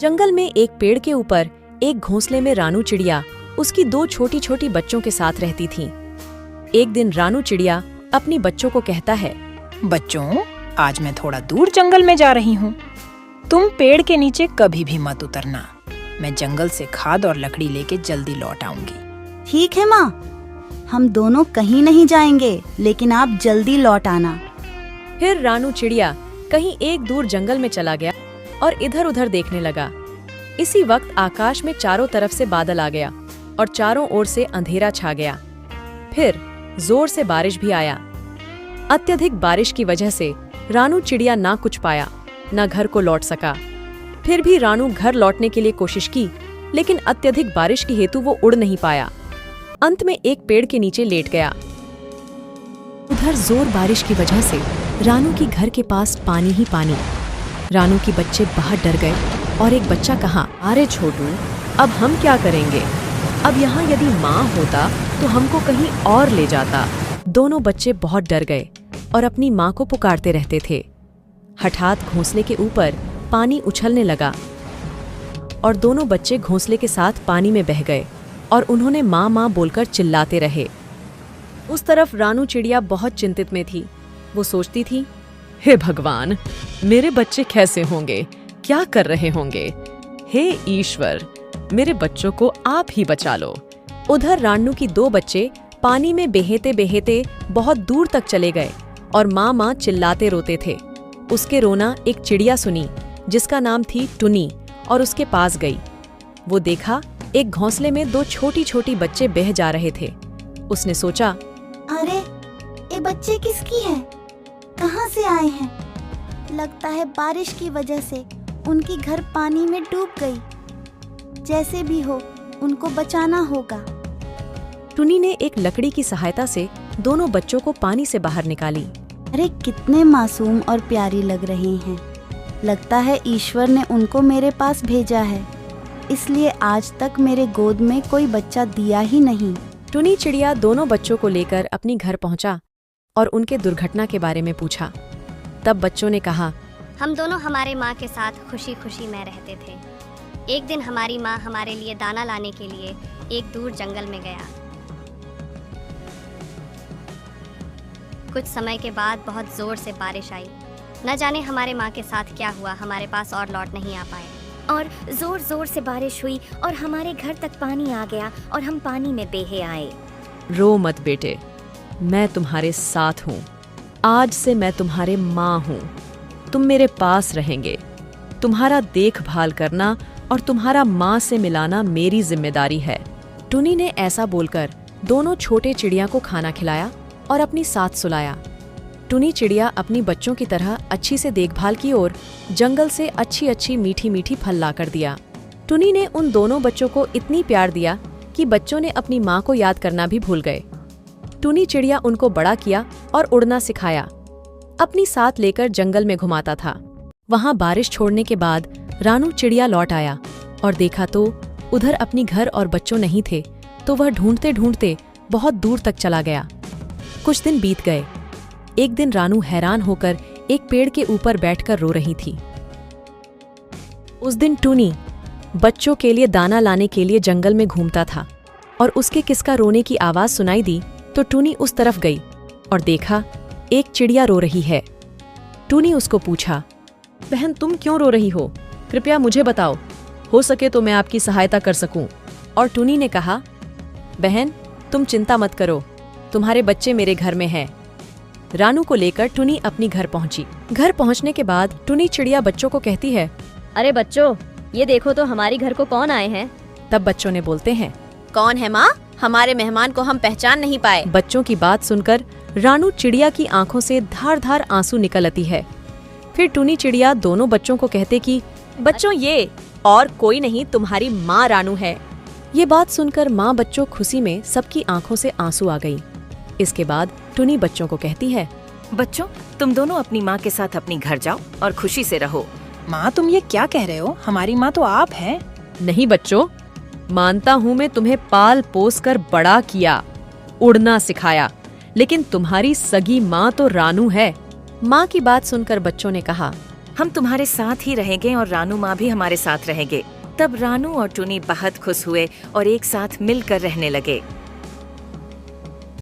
जंगल में एक पेड़ के ऊपर एक घोंसले में रानू चिड़िया उसकी दो छोटी छोटी बच्चों के साथ रहती थी। एक दिन रानू चिड़िया अपनी बच्चों को कहता है, बच्चों, आज मैं थोड़ा दूर जंगल में जा रही हूँ। तुम पेड़ के नीचे कभी भी मत उतरना। मैं जंगल से खाद और लकड़ी लेके जल्दी लौट आऊंगी। ठीक है माँ, हम दोनों कहीं नहीं जाएंगे, लेकिन आप जल्दी लौट आना। फिर रानू चिड़िया कहीं एक दूर जंगल में चला गया और इधर उधर देखने लगा। इसी वक्त आकाश में चारों तरफ से बादल आ गया और चारों ओर से अंधेरा छा गया। फिर जोर से बारिश भी आया। अत्यधिक बारिश की वजह से रानू चिड़िया ना कुछ पाया, ना घर को लौट सका। फिर भी रानू घर लौटने के लिए कोशिश की, लेकिन अत्यधिक बारिश की हेतु वो उड़ नहीं पाया। अंत में एक पेड़ के नीचे लेट गया। उधर जोर बारिश की वजह से रानू की घर के पास पानी ही पानी। रानू के बच्चे बहुत डर गए और एक बच्चा कहा, अरे छोटू, अब हम क्या करेंगे? अब यहाँ यदि माँ होता तो हमको कहीं और ले जाता। दोनों बच्चे बहुत डर गए और अपनी माँ को पुकारते रहते थे। हठात घोंसले के ऊपर पानी उछलने लगा और दोनों बच्चे घोंसले के साथ पानी में बह गए और उन्होंने माँ माँ बोलकर चिल्लाते रहे। उस तरफ रानू चिड़िया बहुत चिंतित में थी। वो सोचती थी, हे भगवान, मेरे बच्चे कैसे होंगे, क्या कर रहे होंगे? हे ईश्वर, मेरे बच्चों को आप ही बचा लो। उधर रानू की दो बच्चे पानी में बहेते बहेते बहुत दूर तक चले गए और माँ माँ चिल्लाते रोते थे। उसके रोना एक चिड़िया सुनी जिसका नाम थी टुनी और उसके पास गई। वो देखा एक घोंसले में दो छोटी छोटी बच्चे बह जा रहे थे। उसने सोचा, अरे, ये बच्चे किसकी हैं? कहाँ से आए हैं? लगता है बारिश की वजह से उनकी घर पानी में डूब गई। जैसे भी हो, उनको बचाना होगा। टुनी ने एक लकड़ी की सहायता से दोनों बच्चों को पानी से बाहर निकाली। अरे, कितने मासूम और प्यारी लग रहे हैं। लगता है ईश्वर ने उनको मेरे पास भेजा है, इसलिए आज तक मेरे गोद में कोई बच्चा दिया ही नहीं। टुनी चिड़िया दोनों बच्चों को लेकर अपनी घर पहुंचा और उनके दुर्घटना के बारे में पूछा। तब बच्चों ने कहा, हम दोनों हमारे माँ के साथ खुशी खुशी में रहते थे। एक दिन हमारी माँ हमारे लिए दाना लाने के लिए एक दूर जंगल में गया। कुछ समय के बाद बहुत जोर से बारिश आई। न जाने हमारे माँ के साथ क्या हुआ, हमारे पास और लौट नहीं आ पाए। और जोर जोर से बारिश हुई और हमारे घर तक पानी आ गया और हम पानी में बेहे आए। रो मत बेटे, मैं तुम्हारे साथ हूँ। आज से मैं तुम्हारे माँ हूँ। तुम मेरे पास रहेंगे। तुम्हारा देखभाल करना और तुम्हारा माँ से मिलाना मेरी जिम्मेदारी है। टुनी ने ऐसा बोलकर दोनों छोटे चिड़िया को खाना खिलाया और अपनी साथ सुलाया। टुनी चिड़िया अपनी बच्चों की तरह अच्छी से देखभाल की और जंगल से अच्छी अच्छी मीठी मीठी फल ला कर दिया। टुनी ने उन दोनों बच्चों को इतनी प्यार दिया कि बच्चों ने अपनी माँ को याद करना भी भूल गए। टुनी चिड़िया उनको बड़ा किया और उड़ना सिखाया। अपनी साथ लेकर जंगल में घुमाता था। वहां बारिश छोड़ने के बाद रानू चिड़िया लौट आया और देखा तो उधर अपनी घर और बच्चों नहीं थे, तो वह ढूंढते ढूंढते बहुत दूर तक चला गया। कुछ दिन बीत गए। एक दिन रानू हैरान होकर एक पेड़ के ऊपर बैठकर रो रही थी। उस दिन टुनी बच्चों के लिए दाना लाने के लिए जंगल में घूमता था और उसके किसका रोने की आवाज सुनाई दी तो टुनी उस तरफ गई और देखा एक चिड़िया रो रही है। टुनी उसको पूछा, बहन, तुम क्यों रो रही हो? कृपया मुझे बताओ, हो सके तो मैं आपकी सहायता कर सकूं। और टुनी ने कहा, बहन, तुम चिंता मत करो, तुम्हारे बच्चे मेरे घर में हैं। रानू को लेकर टुनी अपनी घर पहुंची। घर पहुंचने के बाद टुनी चिड़िया बच्चों को कहती है, अरे बच्चों, ये देखो तो हमारी घर को कौन आए हैं। तब बच्चों ने बोलते हैं, कौन है माँ? हमारे मेहमान को हम पहचान नहीं पाए। बच्चों की बात सुनकर रानू चिड़िया की आंखों से धार धार आंसू निकल आती है। फिर टुनी चिड़िया दोनों बच्चों को कहते कि बच्चों, ये और कोई नहीं, तुम्हारी माँ रानू है। ये बात सुनकर माँ बच्चों खुशी में सबकी आंखों से आंसू आ गई। इसके बाद टुनी बच्चों को कहती है, बच्चों, तुम दोनों अपनी माँ के साथ अपनी घर जाओ और खुशी से रहो। माँ, तुम ये क्या कह रहे हो? हमारी माँ तो आप हैं। नहीं बच्चों, मानता हूँ मैं तुम्हें पाल पोस कर बड़ा किया, उड़ना सिखाया, लेकिन तुम्हारी सगी माँ तो रानू है। माँ की बात सुनकर बच्चों ने कहा, हम तुम्हारे साथ ही रहेंगे और रानू माँ भी हमारे साथ रहेंगे। तब रानू और टुनी बहुत खुश हुए और एक साथ मिलकर रहने लगे।